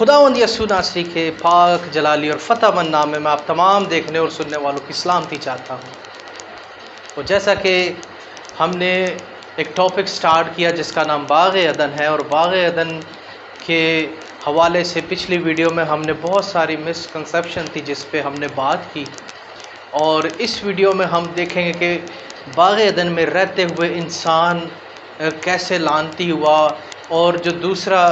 خداوند یسوع ناصری کے پاک جلالی اور فتح مند نام میں آپ تمام دیکھنے اور سننے والوں کی سلامتی چاہتا ہوں۔ اور جیسا کہ ہم نے ایک ٹاپک سٹارٹ کیا جس کا نام باغ عدن ہے، اور باغ عدن کے حوالے سے پچھلی ویڈیو میں ہم نے بہت ساری مسکنسیپشن تھی جس پہ ہم نے بات کی، اور اس ویڈیو میں ہم دیکھیں گے کہ باغ عدن میں رہتے ہوئے انسان کیسے لعنتی ہوا، اور جو دوسرا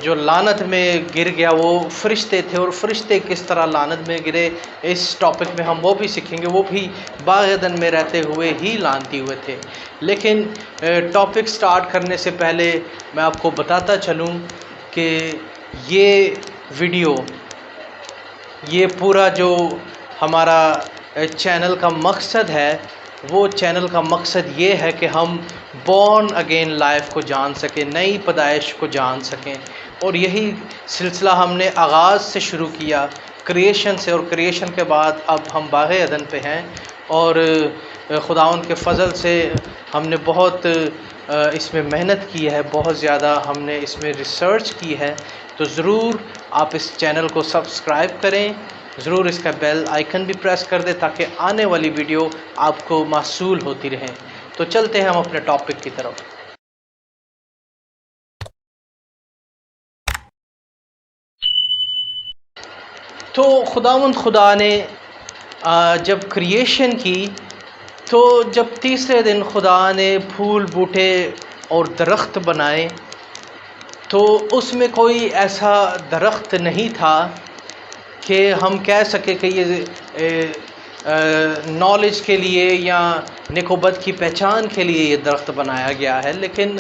جو لعنت میں گر گیا وہ فرشتے تھے، اور فرشتے کس طرح لعنت میں گرے، اس ٹاپک میں ہم وہ بھی سیکھیں گے۔ وہ بھی باغ عدن میں رہتے ہوئے ہی لعنتی ہوئے تھے۔ لیکن ٹاپک سٹارٹ کرنے سے پہلے میں آپ کو بتاتا چلوں کہ یہ ویڈیو، یہ پورا جو ہمارا چینل کا مقصد ہے، وہ چینل کا مقصد یہ ہے کہ ہم بورن اگین لائف کو جان سکیں، نئی پیدائش کو جان سکیں، اور یہی سلسلہ ہم نے آغاز سے شروع کیا، کریشن سے، اور کریشن کے بعد اب ہم باغ عدن پہ ہیں، اور خداوند کے فضل سے ہم نے بہت اس میں محنت کی ہے، بہت زیادہ ہم نے اس میں ریسرچ کی ہے۔ تو ضرور آپ اس چینل کو سبسکرائب کریں، ضرور اس کا بیل آئیکن بھی پریس کر دیں تاکہ آنے والی ویڈیو آپ کو موصول ہوتی رہیں۔ تو چلتے ہیں ہم اپنے ٹاپک کی طرف۔ تو خداوند خدا نے جب کریشن کی، تو جب تیسرے دن خدا نے پھول بوٹے اور درخت بنائے، تو اس میں کوئی ایسا درخت نہیں تھا کہ ہم کہہ سکیں کہ یہ نالج کے لیے یا نیک و بد کی پہچان کے لیے یہ درخت بنایا گیا ہے۔ لیکن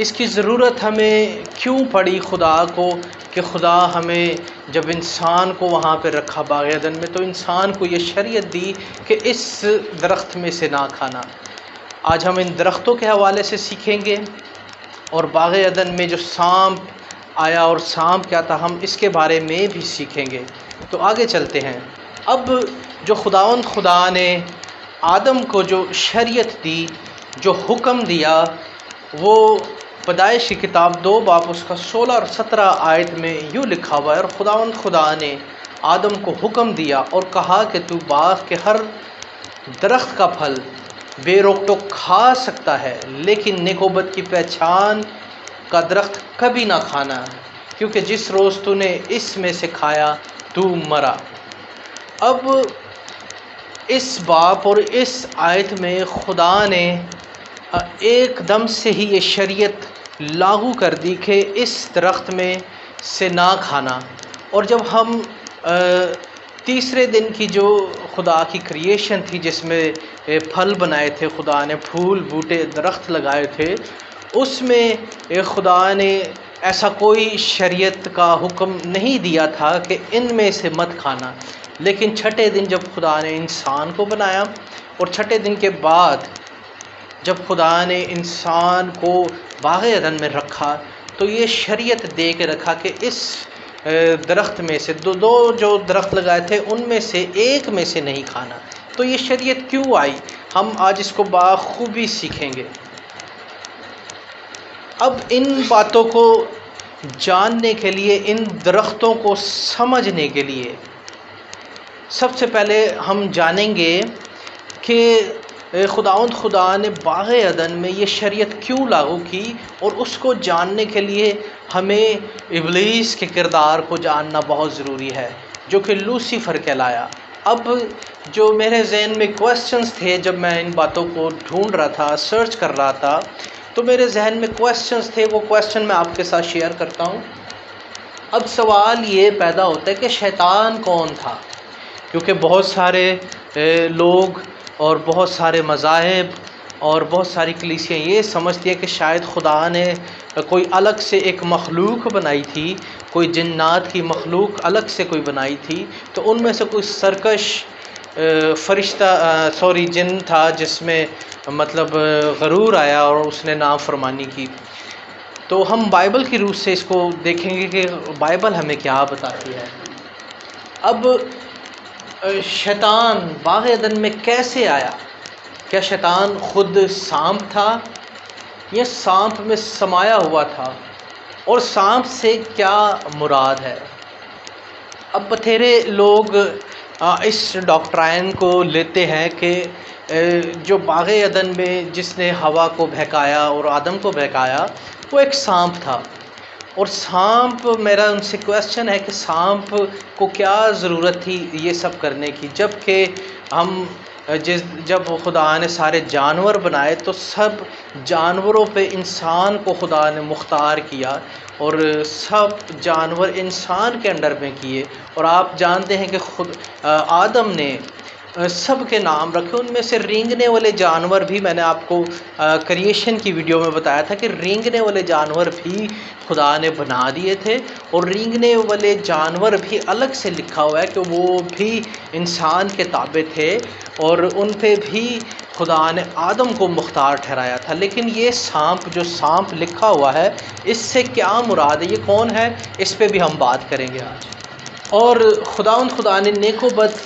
اس کی ضرورت ہمیں کیوں پڑی خدا کو، کہ خدا ہمیں جب انسان کو وہاں پہ رکھا باغ عدن میں، تو انسان کو یہ شریعت دی کہ اس درخت میں سے نہ کھانا۔ آج ہم ان درختوں کے حوالے سے سیکھیں گے، اور باغ عدن میں جو سانپ آیا اور سانپ کیا تھا، ہم اس کے بارے میں بھی سیکھیں گے۔ تو آگے چلتے ہیں۔ اب جو خداوند خدا نے آدم کو جو شریعت دی، جو حکم دیا، وہ پیدائش کی کتاب 2 باب اس کا 16 اور 17 آیت میں یوں لکھا ہوا ہے، اور خداوند خدا نے آدم کو حکم دیا اور کہا کہ تو باغ کے ہر درخت کا پھل بے روک ٹوک کھا سکتا ہے، لیکن نیک و بد کی پہچان کا درخت کبھی نہ کھانا، کیونکہ جس روز تو نے اس میں سے کھایا تو مرا۔ اب اس باپ اور اس آیت میں خدا نے ایک دم سے ہی یہ شریعت لاگو کر دی کہ اس درخت میں سے نہ کھانا۔ اور جب ہم تیسرے دن کی جو خدا کی کریشن تھی، جس میں پھل بنائے تھے، خدا نے پھول بوٹے درخت لگائے تھے، اس میں خدا نے ایسا کوئی شریعت کا حکم نہیں دیا تھا کہ ان میں سے مت کھانا۔ لیکن چھٹے دن جب خدا نے انسان کو بنایا، اور چھٹے دن کے بعد جب خدا نے انسان کو باغ عدن میں رکھا، تو یہ شریعت دے کے رکھا کہ اس درخت میں سے دو جو درخت لگائے تھے ان میں سے ایک میں سے نہیں کھانا۔ تو یہ شریعت کیوں آئی، ہم آج اس کو بخوبی سیکھیں گے۔ اب ان باتوں کو جاننے کے لیے، ان درختوں کو سمجھنے کے لیے، سب سے پہلے ہم جانیں گے کہ خداوند خدا نے باغ عدن میں یہ شریعت کیوں لاگو کی، اور اس کو جاننے کے لیے ہمیں ابلیس کے کردار کو جاننا بہت ضروری ہے، جو کہ لوسیفر کہلایا۔ اب جو میرے ذہن میں کویسچنز تھے جب میں ان باتوں کو ڈھونڈ رہا تھا، سرچ کر رہا تھا، تو میرے ذہن میں کویسچنز تھے، وہ کویسچن میں آپ کے ساتھ شیئر کرتا ہوں۔ اب سوال یہ پیدا ہوتا ہے کہ شیطان کون تھا، کیونکہ بہت سارے لوگ اور بہت سارے مذاہب اور بہت ساری کلیسیاں یہ سمجھتی ہیں کہ شاید خدا نے کوئی الگ سے ایک مخلوق بنائی تھی، کوئی جنات کی مخلوق الگ سے کوئی بنائی تھی، تو ان میں سے کوئی سرکش جن تھا، جس میں مطلب غرور آیا اور اس نے نافرمانی کی۔ تو ہم بائبل کی روح سے اس کو دیکھیں گے کہ بائبل ہمیں کیا بتاتی ہے۔ اب شیطان باغ عدن میں کیسے آیا؟ کیا شیطان خود سانپ تھا، یہ سانپ میں سمایا ہوا تھا، اور سانپ سے کیا مراد ہے؟ اب بتھیرے لوگ اس ڈاکٹرائن کو لیتے ہیں کہ جو باغ عدن میں جس نے ہوا کو بہکایا اور آدم کو بہکایا وہ ایک سانپ تھا، اور سانپ، میرا ان سے کویسچن ہے کہ سانپ کو کیا ضرورت تھی یہ سب کرنے کی، جب کہ ہم جب خدا نے سارے جانور بنائے تو سب جانوروں پہ انسان کو خدا نے مختار کیا، اور سب جانور انسان کے انڈر میں کیے، اور آپ جانتے ہیں کہ خود آدم نے سب کے نام رکھے، ان میں سے رینگنے والے جانور بھی، میں نے آپ کو کریشن کی ویڈیو میں بتایا تھا کہ رینگنے والے جانور بھی خدا نے بنا دیے تھے، اور رینگنے والے جانور بھی الگ سے لکھا ہوا ہے کہ وہ بھی انسان کے تابع تھے، اور ان پہ بھی خدا نے آدم کو مختار ٹھہرایا تھا۔ لیکن یہ سانپ، جو سانپ لکھا ہوا ہے، اس سے کیا مراد ہے، یہ کون ہے، اس پہ بھی ہم بات کریں گے آج۔ اور خدا نے نیک و بد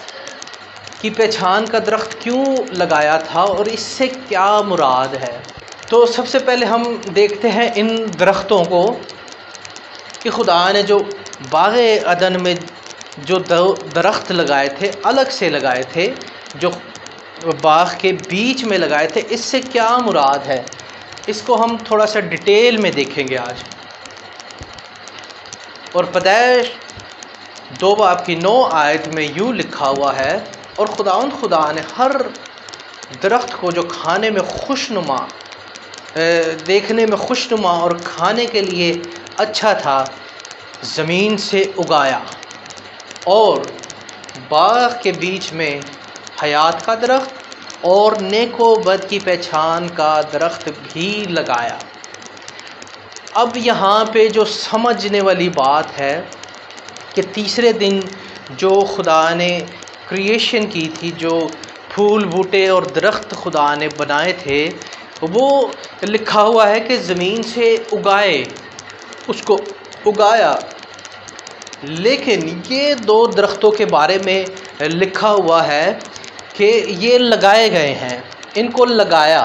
کی پہچان کا درخت کیوں لگایا تھا، اور اس سے کیا مراد ہے؟ تو سب سے پہلے ہم دیکھتے ہیں ان درختوں کو کہ خدا نے جو باغ عدن میں جو درخت لگائے تھے، الگ سے لگائے تھے، جو باغ کے بیچ میں لگائے تھے، اس سے کیا مراد ہے، اس کو ہم تھوڑا سا ڈیٹیل میں دیکھیں گے آج۔ اور پیدائش 2 باب کی 9 آیت میں یوں لکھا ہوا ہے، اور خدا نے ہر درخت کو جو کھانے میں خوشنما، دیکھنے میں خوشنما اور کھانے کے لیے اچھا تھا، زمین سے اگایا، اور باغ کے بیچ میں حیات کا درخت اور نیک و بد کی پہچان کا درخت بھی لگایا۔ اب یہاں پہ جو سمجھنے والی بات ہے کہ تیسرے دن جو خدا نے کریشن کی تھی، جو پھول بوٹے اور درخت خدا نے بنائے تھے، وہ لکھا ہوا ہے کہ زمین سے اگائے، اس کو اگایا۔ لیکن یہ 2 درختوں کے بارے میں لکھا ہوا ہے کہ یہ لگائے گئے ہیں، ان کو لگایا۔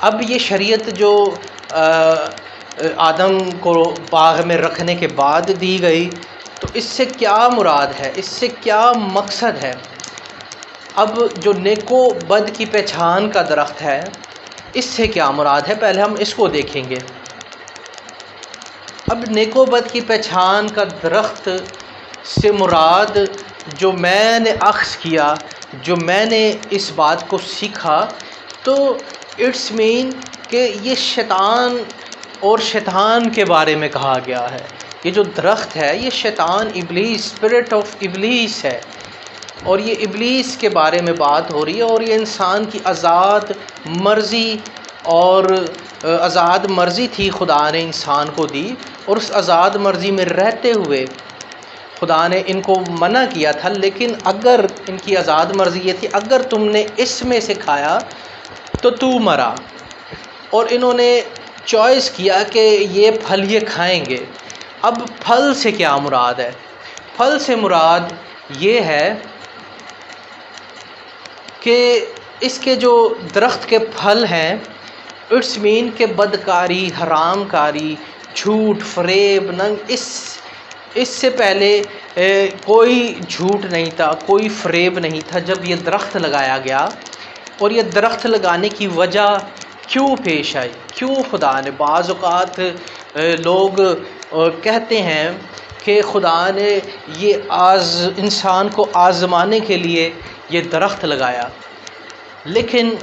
اب یہ شریعت جو آدم کو باغ میں رکھنے کے بعد دی گئی، تو اس سے کیا مراد ہے، اس سے کیا مقصد ہے؟ اب جو نیک و بد کی پہچان کا درخت ہے، اس سے کیا مراد ہے، پہلے ہم اس کو دیکھیں گے۔ اب نیک و بد کی پہچان کا درخت سے مراد، جو میں نے اخذ کیا، جو میں نے اس بات کو سیکھا، تو اٹس مین کہ یہ شیطان اور شیطان کے بارے میں کہا گیا ہے۔ یہ جو درخت ہے، یہ شیطان، ابلیس، اسپرٹ آف ابلیس ہے، اور یہ ابلیس کے بارے میں بات ہو رہی ہے، اور یہ انسان کی آزاد مرضی، اور آزاد مرضی تھی خدا نے انسان کو دی، اور اس آزاد مرضی میں رہتے ہوئے خدا نے ان کو منع کیا تھا۔ لیکن اگر ان کی آزاد مرضی یہ تھی، اگر تم نے اس میں سے کھایا تو تو مرا، اور انہوں نے چوائس کیا کہ یہ پھل یہ کھائیں گے۔ اب پھل سے کیا مراد ہے؟ پھل سے مراد یہ ہے کہ اس کے جو درخت کے پھل ہیں، اٹس مین کہ بدکاری، حرام کاری، جھوٹ، فریب، ننگ، اس سے پہلے کوئی جھوٹ نہیں تھا، کوئی فریب نہیں تھا جب یہ درخت لگایا گیا۔ اور یہ درخت لگانے کی وجہ کیوں پیش آئی، کیوں خدا نے، بعض اوقات لوگ کہتے ہیں کہ خدا نے یہ انسان کو آزمانے کے لیے یہ درخت لگایا، لیکن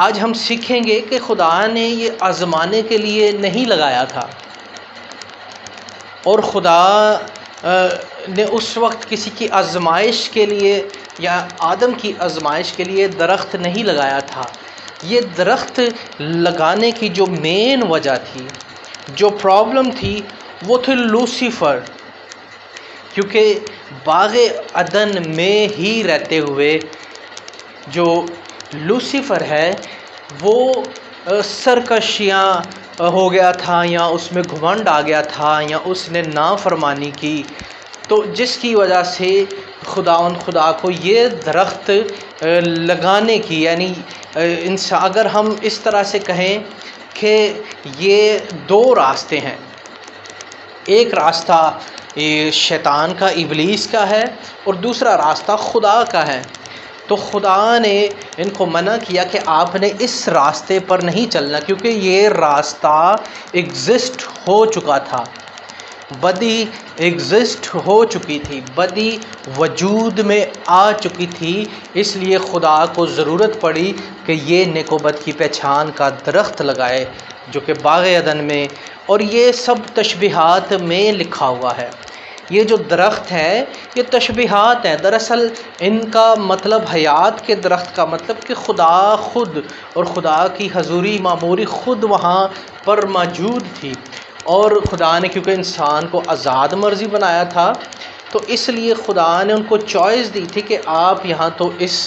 آج ہم سیکھیں گے کہ خدا نے یہ آزمانے کے لیے نہیں لگایا تھا، اور خدا نے اس وقت کسی کی آزمائش کے لیے یا آدم کی آزمائش کے لیے درخت نہیں لگایا تھا۔ یہ درخت لگانے کی جو مین وجہ تھی، جو پرابلم تھی، وہ تھی لوسیفر، کیونکہ باغ عدن میں ہی رہتے ہوئے جو لوسیفر ہے وہ سرکشیاں ہو گیا تھا، یا اس میں گھمنڈ آ گیا تھا، یا اس نے نافرمانی کی، تو جس کی وجہ سے خدا کو یہ درخت لگانے کی، یعنی اگر ہم اس طرح سے کہیں کہ یہ دو راستے ہیں، ایک راستہ یہ شیطان کا، ابلیس کا ہے، اور دوسرا راستہ خدا کا ہے، تو خدا نے ان کو منع کیا کہ آپ نے اس راستے پر نہیں چلنا، کیونکہ یہ راستہ ایگزسٹ ہو چکا تھا، بدی ایگزسٹ ہو چکی تھی، بدی وجود میں آ چکی تھی، اس لیے خدا کو ضرورت پڑی کہ یہ نیک و بد کی پہچان کا درخت لگائے جو کہ باغ عدن میں، اور یہ سب تشبیہات میں لکھا ہوا ہے۔ یہ جو درخت ہے یہ تشبیہات ہیں، دراصل ان کا مطلب، حیات کے درخت کا مطلب کہ خدا خود اور خدا کی حضوری معموری خود وہاں پر موجود تھی، اور خدا نے کیونکہ انسان کو آزاد مرضی بنایا تھا تو اس لیے خدا نے ان کو چوائس دی تھی کہ آپ یہاں تو اس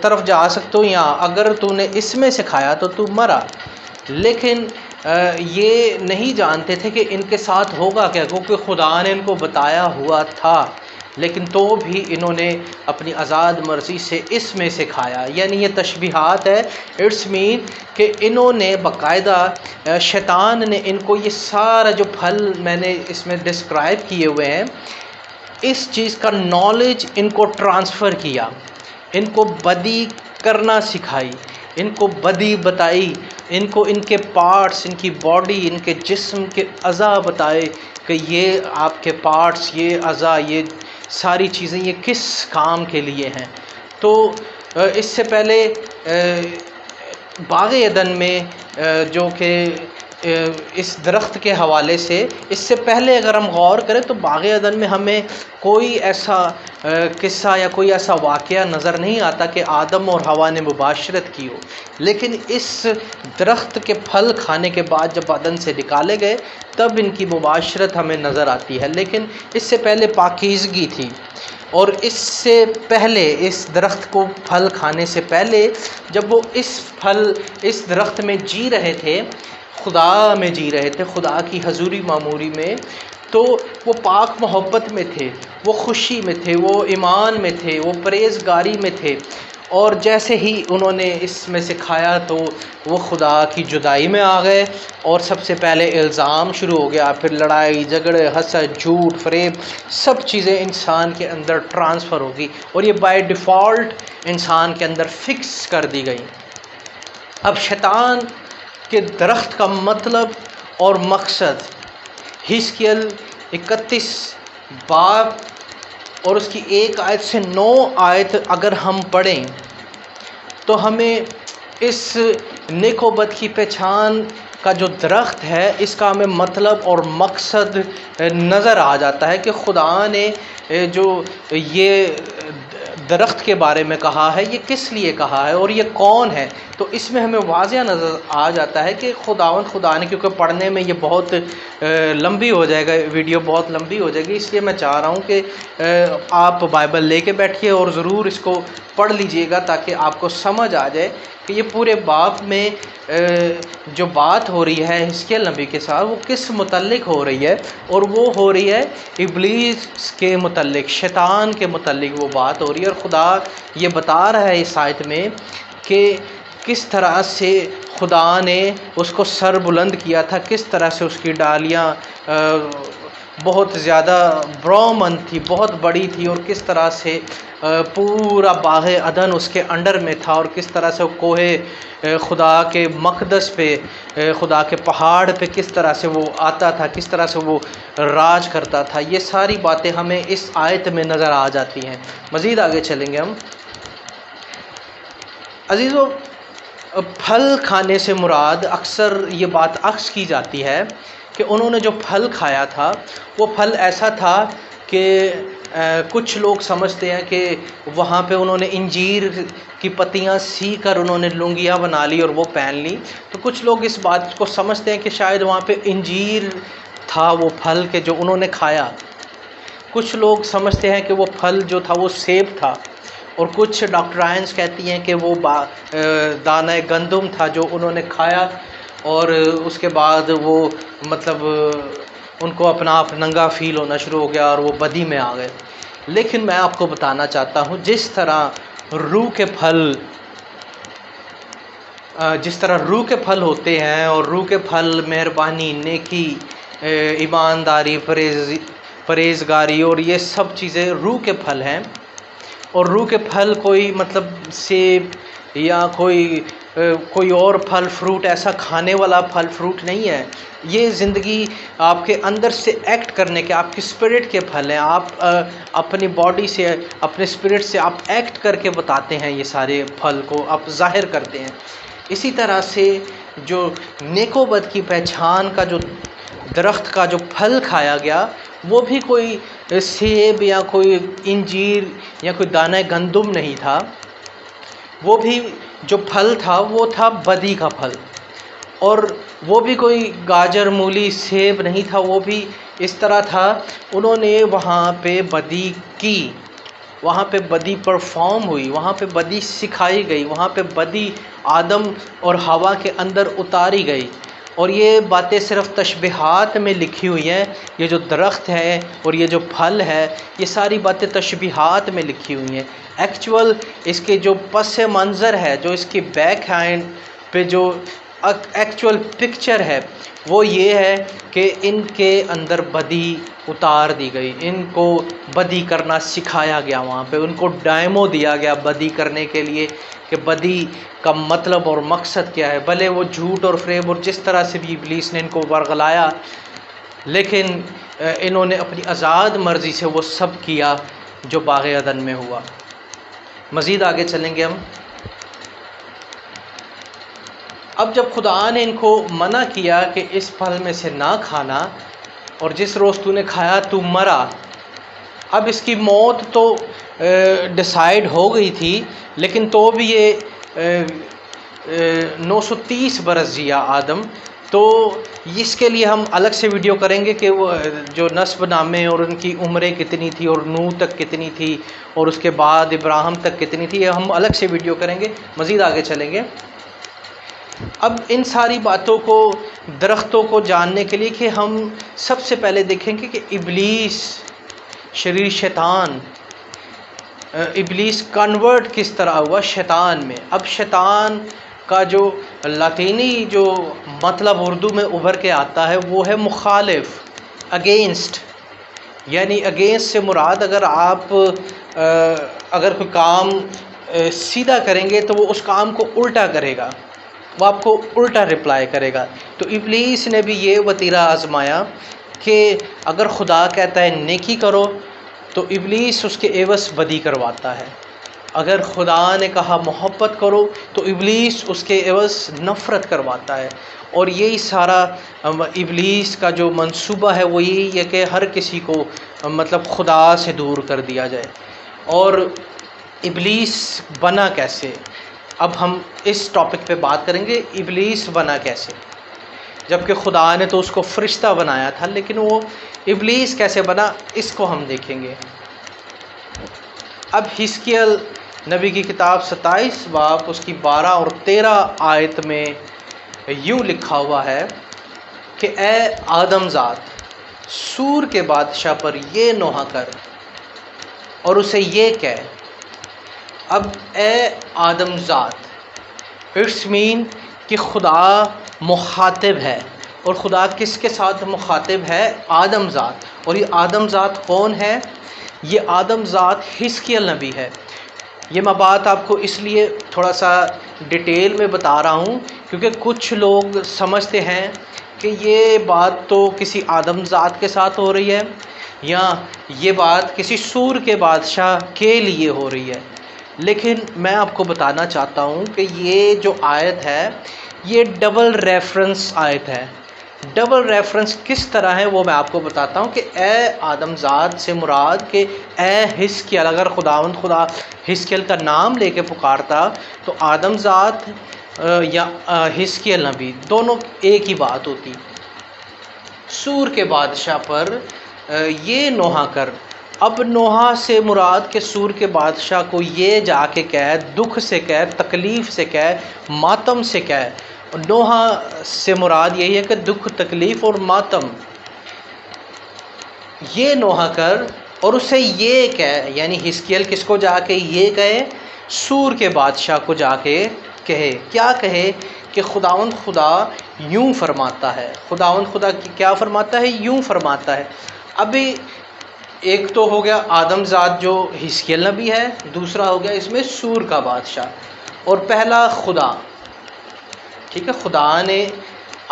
طرف جا سکتے ہو، یا اگر تو نے اس میں سے کھایا تو تو مرا، لیکن یہ نہیں جانتے تھے کہ ان کے ساتھ ہوگا کیا، کیونکہ خدا نے ان کو بتایا ہوا تھا، لیکن تو بھی انہوں نے اپنی آزاد مرضی سے اس میں سے کھایا۔ یعنی یہ تشبیہات ہے، اٹس مین کہ انہوں نے باقاعدہ شیطان نے ان کو یہ سارا جو پھل میں نے اس میں ڈسکرائب کیے ہوئے ہیں، اس چیز کا نالج ان کو ٹرانسفر کیا، ان کو بدی کرنا سکھائی، ان کو بدی بتائی، ان کو ان کے پارٹس، ان کی باڈی، ان کے جسم کے اعضاء بتائے کہ یہ آپ کے پارٹس، یہ اعضاء، یہ ساری چیزیں یہ کس کام کے لیے ہیں۔ تو اس سے پہلے باغ عدن میں جو کہ اس درخت کے حوالے سے، اس سے پہلے اگر ہم غور کریں تو باغ عدن میں ہمیں کوئی ایسا قصہ یا کوئی ایسا واقعہ نظر نہیں آتا کہ آدم اور حوا نے مباشرت کی ہو، لیکن اس درخت کے پھل کھانے کے بعد جب عدن سے نکالے گئے تب ان کی مباشرت ہمیں نظر آتی ہے، لیکن اس سے پہلے پاکیزگی تھی، اور اس سے پہلے اس درخت کو پھل کھانے سے پہلے جب وہ اس درخت میں جی رہے تھے، خدا میں جی رہے تھے، خدا کی حضوری معموری میں، تو وہ پاک محبت میں تھے، وہ خوشی میں تھے، وہ ایمان میں تھے، وہ پرہیزگاری میں تھے، اور جیسے ہی انہوں نے اس میں سے کھایا تو وہ خدا کی جدائی میں آ گئے، اور سب سے پہلے الزام شروع ہو گیا، پھر لڑائی جھگڑے، حسد، جھوٹ، فریب، سب چیزیں انسان کے اندر ٹرانسفر ہوگی، اور یہ بائی ڈیفالٹ انسان کے اندر فکس کر دی گئی۔ اب شیطان کے درخت کا مطلب اور مقصد حزقیل 31 باب اور اس کی 1 آیت سے 9 آیت اگر ہم پڑھیں تو ہمیں اس نیک و بد کی پہچان کا جو درخت ہے اس کا ہمیں مطلب اور مقصد نظر آ جاتا ہے کہ خدا نے جو یہ درخت کے بارے میں کہا ہے یہ کس لیے کہا ہے اور یہ کون ہے۔ تو اس میں ہمیں واضح نظر آ جاتا ہے کہ خدا نے، کیونکہ پڑھنے میں یہ بہت لمبی ہو جائے گا، ویڈیو بہت لمبی ہو جائے گی، اس لیے میں چاہ رہا ہوں کہ آپ بائبل لے کے بیٹھیے اور ضرور اس کو پڑھ لیجئے گا تاکہ آپ کو سمجھ آ جائے کہ یہ پورے باب میں جو بات ہو رہی ہے حزقیل نبی کے ساتھ وہ کس متعلق ہو رہی ہے، اور وہ ہو رہی ہے ابلیس کے متعلق، شیطان کے متعلق وہ بات ہو رہی ہے، اور خدا یہ بتا رہا ہے اس آیت میں کہ کس طرح سے خدا نے اس کو سر بلند کیا تھا، کس طرح سے اس کی ڈالیاں بہت زیادہ برہمن تھی، بہت بڑی تھی، اور کس طرح سے پورا باغ عدن اس کے انڈر میں تھا، اور کس طرح سے وہ کوہ خدا کے مقدس پہ، خدا کے پہاڑ پہ کس طرح سے وہ آتا تھا، کس طرح سے وہ راج کرتا تھا۔ یہ ساری باتیں ہمیں اس آیت میں نظر آ جاتی ہیں۔ مزید آگے چلیں گے ہم۔ عزیزو، پھل کھانے سے مراد اکثر یہ بات عکس کی جاتی ہے کہ انہوں نے جو پھل کھایا تھا وہ پھل ایسا تھا کہ کچھ لوگ سمجھتے ہیں کہ وہاں پہ انہوں نے انجیر کی پتیاں سی کر انہوں نے لنگیاں بنا لی اور وہ پہن لی، تو کچھ لوگ اس بات کو سمجھتے ہیں کہ شاید وہاں پہ انجیر تھا وہ پھل کے جو انہوں نے کھایا، کچھ لوگ سمجھتے ہیں کہ وہ پھل جو تھا وہ سیب تھا، اور کچھ ڈاکٹرائنز کہتی ہیں کہ وہ دانہ گندم تھا جو انہوں نے کھایا، اور اس کے بعد وہ مطلب ان کو اپنا آپ ننگا فیل ہونا شروع ہو گیا اور وہ بدی میں آ گئے۔ لیکن میں آپ کو بتانا چاہتا ہوں جس طرح روح کے پھل جس طرح روح کے پھل ہوتے ہیں، اور روح کے پھل مہربانی، نیکی، ایمانداری، پرہیزگاری، اور یہ سب چیزیں روح کے پھل ہیں۔ اور روح کے پھل کوئی مطلب سیب یا کوئی اور پھل فروٹ، ایسا کھانے والا پھل فروٹ نہیں ہے۔ یہ زندگی آپ کے اندر سے ایکٹ کرنے کے، آپ کی اسپرٹ کے پھل ہیں۔ آپ اپنی باڈی سے، اپنے اسپرٹ سے آپ ایکٹ کر کے بتاتے ہیں، یہ سارے پھل کو آپ ظاہر کرتے ہیں۔ اسی طرح سے جو نیک و بد کی پہچان کا جو درخت کا جو پھل کھایا گیا، وہ بھی کوئی سیب یا کوئی انجیر یا کوئی دانہ گندم نہیں تھا، وہ بھی جو پھل تھا وہ تھا بدی کا پھل۔ اور وہ بھی کوئی گاجر، مولی، سیب نہیں تھا، وہ بھی اس طرح تھا، انہوں نے وہاں پہ بدی کی، وہاں پہ بدی پرفارم ہوئی، وہاں پہ بدی سکھائی گئی، وہاں پہ بدی آدم اور حوا کے اندر اتاری گئی۔ اور یہ باتیں صرف تشبیہات میں لکھی ہوئی ہیں، یہ جو درخت ہے اور یہ جو پھل ہے، یہ ساری باتیں تشبیہات میں لکھی ہوئی ہیں۔ ایکچول اس کے جو پس منظر ہے، جو اس کی بیک ہینڈ پہ جو ایکچول پکچر ہے، وہ یہ ہے کہ ان کے اندر بدی اتار دی گئی، ان کو بدی کرنا سکھایا گیا، وہاں پہ ان کو ڈائمو دیا گیا بدی کرنے کے لیے، کہ بدی کا مطلب اور مقصد کیا ہے۔ بھلے وہ جھوٹ اور فریب اور جس طرح سے بھی ابلیس نے ان کو ورغلایا، لیکن انہوں نے اپنی آزاد مرضی سے وہ سب کیا جو باغ عدن میں ہوا۔ مزید آگے چلیں گے ہم۔ اب جب خدا نے ان کو منع کیا کہ اس پھل میں سے نہ کھانا، اور جس روز تو نے کھایا تو مرا، اب اس کی موت تو ڈیسائیڈ ہو گئی تھی، لیکن تو بھی یہ 930 برس جیا آدم۔ تو اس کے لیے ہم الگ سے ویڈیو کریں گے کہ وہ جو نسب نامے اور ان کی عمریں کتنی تھی، اور نوح تک کتنی تھی، اور اس کے بعد ابراہیم تک کتنی تھی، یہ ہم الگ سے ویڈیو کریں گے۔ مزید آگے چلیں گے۔ اب ان ساری باتوں کو، درختوں کو جاننے کے لیے کہ ہم سب سے پہلے دیکھیں گے کہ ابلیس، شریر شیطان، ابلیس کنورٹ کس طرح ہوا شیطان میں۔ اب شیطان کا جو لاطینی جو مطلب اردو میں ابھر کے آتا ہے وہ ہے مخالف، اگینسٹ۔ یعنی اگینسٹ سے مراد، اگر آپ اگر کوئی کام سیدھا کریں گے تو وہ اس کام کو الٹا کرے گا، وہ آپ کو الٹا رپلائی کرے گا۔ تو ابلیس نے بھی یہ وتیرہ آزمایا کہ اگر خدا کہتا ہے نیکی کرو تو ابلیس اس کے عوض بدی کرواتا ہے، اگر خدا نے کہا محبت کرو تو ابلیس اس کے عوض نفرت کرواتا ہے۔ اور یہی سارا ابلیس کا جو منصوبہ ہے وہ یہی ہے کہ ہر کسی کو مطلب خدا سے دور کر دیا جائے۔ اور ابلیس بنا کیسے؟ اب ہم اس ٹاپک پہ بات کریں گے، ابلیس بنا کیسے، جبکہ خدا نے تو اس کو فرشتہ بنایا تھا، لیکن وہ ابلیس کیسے بنا، اس کو ہم دیکھیں گے۔ اب حزقیل نبی کی کتاب 27 باب اس کی 12 اور 13 آیت میں یوں لکھا ہوا ہے کہ اے آدم ذات، سور کے بادشاہ پر یہ نوحہ کر اور اسے یہ کہہ۔ اب اے آدم ذات، اٹس مین کہ خدا مخاطب ہے، اور خدا کس کے ساتھ مخاطب ہے؟ آدم ذات۔ اور یہ آدم ذات کون ہے؟ یہ آدم ذات حزقیل نبی ہے۔ یہ میں بات آپ کو اس لیے تھوڑا سا ڈیٹیل میں بتا رہا ہوں کیونکہ کچھ لوگ سمجھتے ہیں کہ یہ بات تو کسی آدم ذات کے ساتھ ہو رہی ہے، یا یہ بات کسی سور کے بادشاہ کے لیے ہو رہی ہے۔ لیکن میں آپ کو بتانا چاہتا ہوں کہ یہ جو آیت ہے یہ ڈبل ریفرنس آیت ہے۔ ڈبل ریفرنس کس طرح ہے وہ میں آپ کو بتاتا ہوں کہ اے آدم ذات سے مراد کہ اے حزقیل، اگر خداوند خدا حزقیل کا نام لے کے پکارتا تو آدم ذات یا حزقیل نبی دونوں ایک ہی بات ہوتی۔ سور کے بادشاہ پر یہ نوحہ کر۔ اب نوحہ سے مراد کہ سور کے بادشاہ کو یہ جا کے کہہ، دکھ سے کہہ، تکلیف سے کہہ، ماتم سے کہہ۔ نوحہ سے مراد یہی ہے کہ دکھ، تکلیف اور ماتم، یہ نوحہ کر اور اسے یہ کہہ، یعنی حزقیل کس کو جا کے یہ کہے؟ سور کے بادشاہ کو جا کے کہے، کیا کہے کہ خداوند خدا یوں فرماتا ہے، خداوند خدا کیا فرماتا ہے، یوں فرماتا ہے۔ ابھی ایک تو ہو گیا آدم ذات جو حزقیل نبی ہے، دوسرا ہو گیا اس میں سور کا بادشاہ، اور پہلا خدا، ٹھیک ہے، خدا نے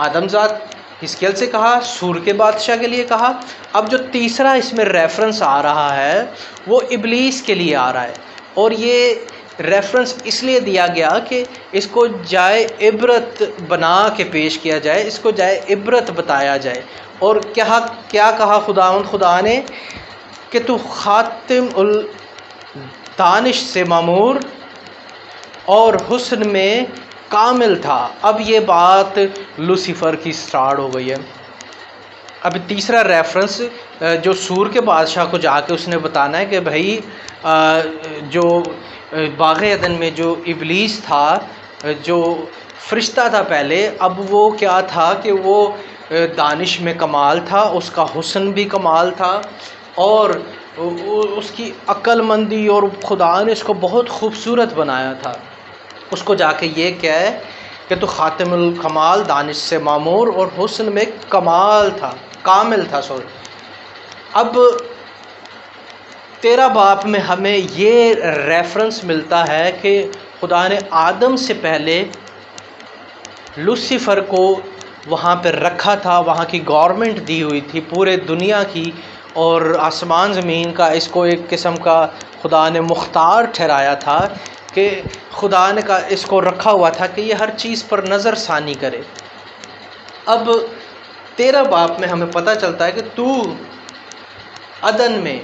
آدم ذات حزقیل سے کہا، سور کے بادشاہ کے لیے کہا۔ اب جو تیسرا اس میں ریفرنس آ رہا ہے وہ ابلیس کے لیے آ رہا ہے، اور یہ ریفرنس اس لیے دیا گیا کہ اس کو جائے عبرت بنا کے پیش کیا جائے، اس کو جائے عبرت بتایا جائے۔ اور کیا کہا خداوند خدا نے کہ تو خاتم الدانش سے معمور اور حسن میں کامل تھا۔ اب یہ بات لوسیفر کی سٹارٹ ہو گئی ہے۔ اب تیسرا ریفرنس جو سور کے بادشاہ کو جا کے اس نے بتانا ہے کہ بھائی جو باغ عدن میں جو ابلیس تھا، جو فرشتہ تھا پہلے، اب وہ کیا تھا کہ وہ دانش میں کمال تھا، اس کا حسن بھی کمال تھا، اور اس کی عقل مندی، اور خدا نے اس کو بہت خوبصورت بنایا تھا۔ اس کو جا کے یہ کہے کہ تو خاتم الکمال، دانش سے معمور اور حسن میں کمال تھا، کامل تھا۔ اب 13 باب میں ہمیں یہ ریفرنس ملتا ہے کہ خدا نے آدم سے پہلے لوسیفر کو وہاں پہ رکھا تھا، وہاں کی گورنمنٹ دی ہوئی تھی پورے دنیا کی، اور آسمان زمین کا اس کو ایک قسم کا خدا نے مختار ٹھہرایا تھا کہ خدا نے کا اس کو رکھا ہوا تھا کہ یہ ہر چیز پر نظر ثانی کرے۔ اب 13 باب میں ہمیں پتہ چلتا ہے کہ تو عدن میں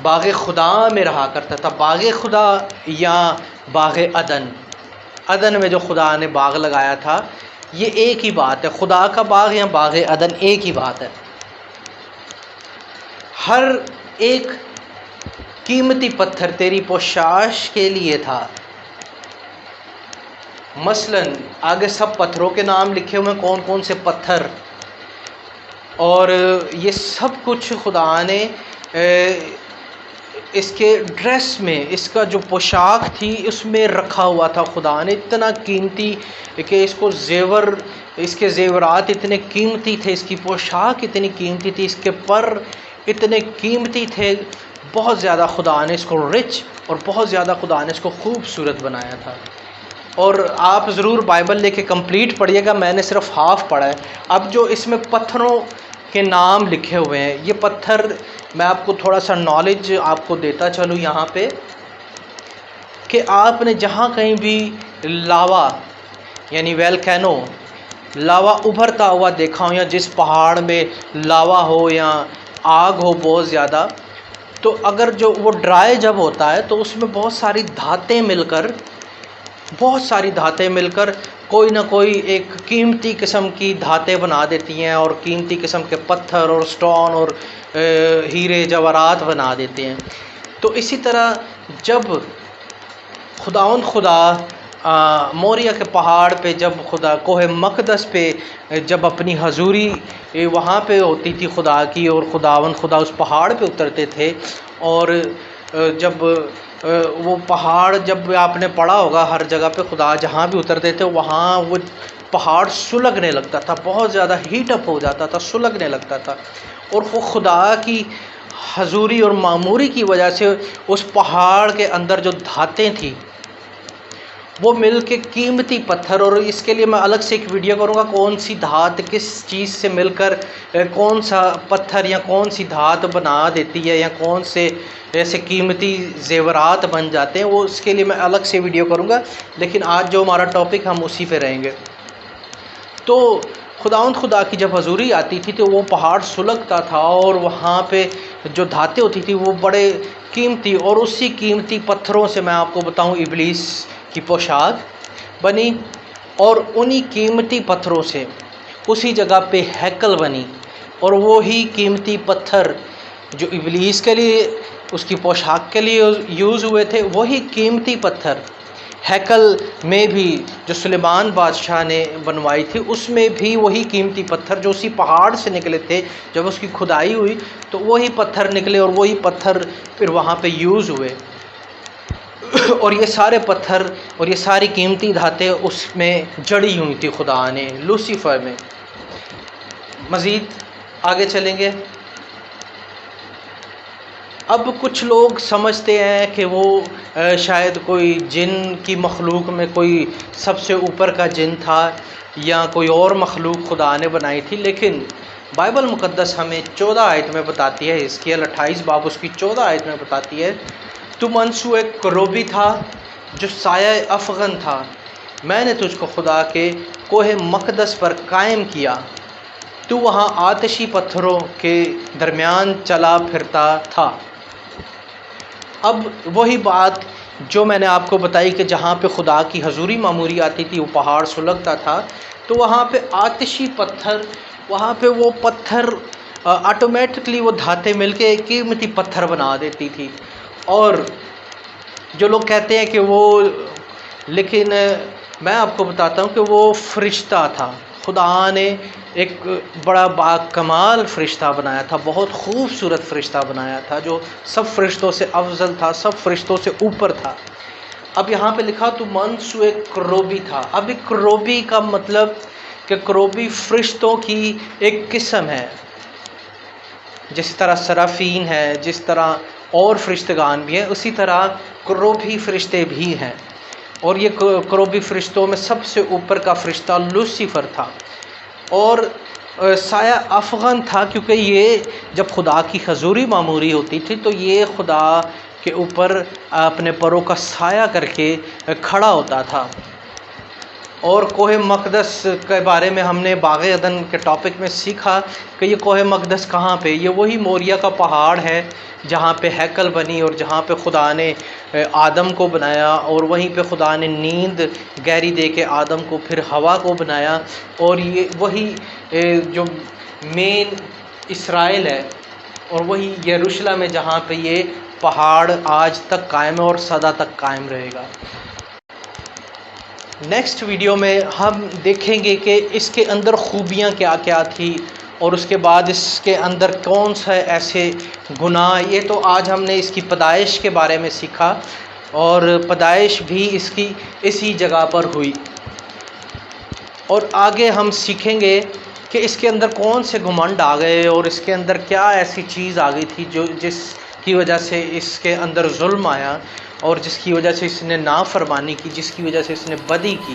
باغ خدا میں رہا کرتا تھا۔ باغ خدا یا باغ عدن، عدن میں جو خدا نے باغ لگایا تھا، یہ ایک ہی بات ہے، خدا کا باغ یا باغ عدن ایک ہی بات ہے۔ ہر ایک قیمتی پتھر تیری پوشاش کے لیے تھا۔ مثلاً آگے سب پتھروں کے نام لکھے ہوئے ہیں، کون کون سے پتھر، اور یہ سب کچھ خدا نے اس کے ڈریس میں، اس کا جو پوشاک تھی اس میں رکھا ہوا تھا۔ خدا نے اتنا قیمتی کہ اس کو زیور، اس کے زیورات اتنے قیمتی تھے، اس کی پوشاک اتنی قیمتی تھی، اس کے پر اتنے قیمتی تھے، بہت زیادہ خدا نے اس کو رچ، اور بہت زیادہ خدا نے اس کو خوبصورت بنایا تھا۔ اور آپ ضرور بائبل لے کے کمپلیٹ پڑھیے گا، میں نے صرف ہاف پڑھا ہے۔ اب جو اس میں پتھروں کے نام لکھے ہوئے ہیں، یہ پتھر میں آپ کو تھوڑا سا نالج آپ کو دیتا چلوں یہاں پہ، کہ آپ نے جہاں کہیں بھی لاوا یعنی ویلکینو، لاوا ابھرتا ہوا دیکھا ہو، یا جس پہاڑ میں لاوا ہو یا آگ ہو بہت زیادہ، تو اگر جو وہ ڈرائی جب ہوتا ہے تو اس میں بہت ساری دھاتیں مل کر کوئی نہ کوئی ایک قیمتی قسم کی دھاتیں بنا دیتی ہیں، اور قیمتی قسم کے پتھر اور سٹون اور ہیرے جواہرات بنا دیتے ہیں۔ تو اسی طرح جب خداوند خدا موریہ کے پہاڑ پہ، جب خدا کوہ مقدس پہ جب اپنی حضوری وہاں پہ ہوتی تھی خدا کی، اور خداوند خدا اس پہاڑ پہ اترتے تھے، اور جب وہ پہاڑ، جب آپ نے پڑھا ہوگا ہر جگہ پہ خدا جہاں بھی اترتے تھے وہاں وہ پہاڑ سلگنے لگتا تھا، بہت زیادہ ہیٹ اپ ہو جاتا تھا، سلگنے لگتا تھا، اور وہ خدا کی حضوری اور معموری کی وجہ سے اس پہاڑ کے اندر جو دھاتیں تھیں وہ مل کے قیمتی پتھر، اور اس کے لیے میں الگ سے ایک ویڈیو کروں گا، کون سی دھات کس چیز سے مل کر کون سا پتھر یا کون سی دھات بنا دیتی ہے، یا کون سے ایسے قیمتی زیورات بن جاتے ہیں، وہ اس کے لیے میں الگ سے ویڈیو کروں گا، لیکن آج جو ہمارا ٹاپک ہم اسی پہ رہیں گے۔ تو خداوند خدا کی جب حضوری آتی تھی تو وہ پہاڑ سلگتا تھا، اور وہاں پہ جو دھاتیں ہوتی تھی وہ بڑے قیمتی، اور اسی قیمتی پتھروں سے میں آپ کو بتاؤں ابلیس کی پوشاک بنی، اور انہی قیمتی پتھروں سے اسی جگہ پہ ہیکل بنی، اور وہی قیمتی پتھر جو ابلیس کے لیے اس کی پوشاک کے لیے یوز ہوئے تھے، وہی قیمتی پتھر ہیکل میں بھی جو سلیمان بادشاہ نے بنوائی تھی، اس میں بھی وہی قیمتی پتھر جو اسی پہاڑ سے نکلے تھے، جب اس کی کھدائی ہوئی تو وہی پتھر نکلے، اور وہی پتھر پھر وہاں پہ یوز ہوئے۔ اور یہ سارے پتھر اور یہ ساری قیمتی دھاتیں اس میں جڑی ہوئی تھی خدا نے لوسیفر میں۔ مزید آگے چلیں گے۔ اب کچھ لوگ سمجھتے ہیں کہ وہ شاید کوئی جن کی مخلوق میں کوئی سب سے اوپر کا جن تھا یا کوئی اور مخلوق خدا نے بنائی تھی، لیکن بائبل مقدس ہمیں 14 آیت میں بتاتی ہے، حزقیل 28 باب اس کی 14 آیت میں بتاتی ہے، تو منسو ایک کروبی تھا جو سایہ افغن تھا، میں نے تجھ کو خدا کے کوہ مقدس پر قائم کیا، تو وہاں آتشی پتھروں کے درمیان چلا پھرتا تھا۔ اب وہی بات جو میں نے آپ کو بتائی کہ جہاں پہ خدا کی حضوری معموری آتی تھی وہ پہاڑ سلگتا تھا، تو وہاں پہ آتشی پتھر، وہاں پہ وہ پتھر آٹومیٹکلی وہ دھاتیں مل کے ایک قیمتی پتھر بنا دیتی تھی۔ اور جو لوگ کہتے ہیں کہ وہ، لیکن میں آپ کو بتاتا ہوں کہ وہ فرشتہ تھا، خدا نے ایک بڑا با کمال فرشتہ بنایا تھا، بہت خوبصورت فرشتہ بنایا تھا جو سب فرشتوں سے افضل تھا، سب فرشتوں سے اوپر تھا۔ اب یہاں پہ لکھا تو منسو ایک کروبی تھا۔ اب ایک کروبی کا مطلب کہ کروبی فرشتوں کی ایک قسم ہے، جس طرح سرافین ہے، جس طرح اور فرشتگان بھی ہیں، اسی طرح کروبی فرشتے بھی ہیں۔ اور یہ کروبی فرشتوں میں سب سے اوپر کا فرشتہ لوسیفر تھا، اور سایہ افغن تھا، کیونکہ یہ جب خدا کی حضوری معموری ہوتی تھی تو یہ خدا کے اوپر اپنے پروں کا سایہ کر کے کھڑا ہوتا تھا۔ اور کوہ مقدس کے بارے میں ہم نے باغ عدن کے ٹاپک میں سیکھا کہ یہ کوہ مقدس کہاں پہ، یہ وہی موریا کا پہاڑ ہے جہاں پہ ہیکل بنی اور جہاں پہ خدا نے آدم کو بنایا، اور وہیں پہ خدا نے نیند گہری دے کے آدم کو پھر ہوا کو بنایا، اور یہ وہی جو مین اسرائیل ہے، اور وہی یروشلم ہے جہاں پہ یہ پہاڑ آج تک قائم ہے اور سدا تک قائم رہے گا۔ نیکسٹ ویڈیو میں ہم دیکھیں گے کہ اس کے اندر خوبیاں کیا کیا تھی، اور اس کے بعد اس کے اندر کون سا ایسے گناہ۔ یہ تو آج ہم نے اس کی پیدائش کے بارے میں سیکھا، اور پیدائش بھی اس کی اسی جگہ پر ہوئی، اور آگے ہم سیکھیں گے کہ اس کے اندر کون سے گھمنڈ آ گئے، اور اس کے اندر کیا ایسی چیز آ گئی تھی جس کی وجہ سے اس کے اندر ظلم آیا، اور جس کی وجہ سے اس نے نافرمانی کی، جس کی وجہ سے اس نے بدی کی۔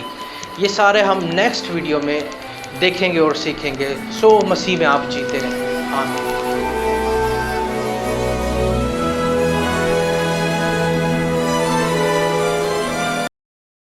یہ سارے ہم نیکسٹ ویڈیو میں دیکھیں گے اور سیکھیں گے۔ سو مسیح میں آپ جیتے رہیں، آمین۔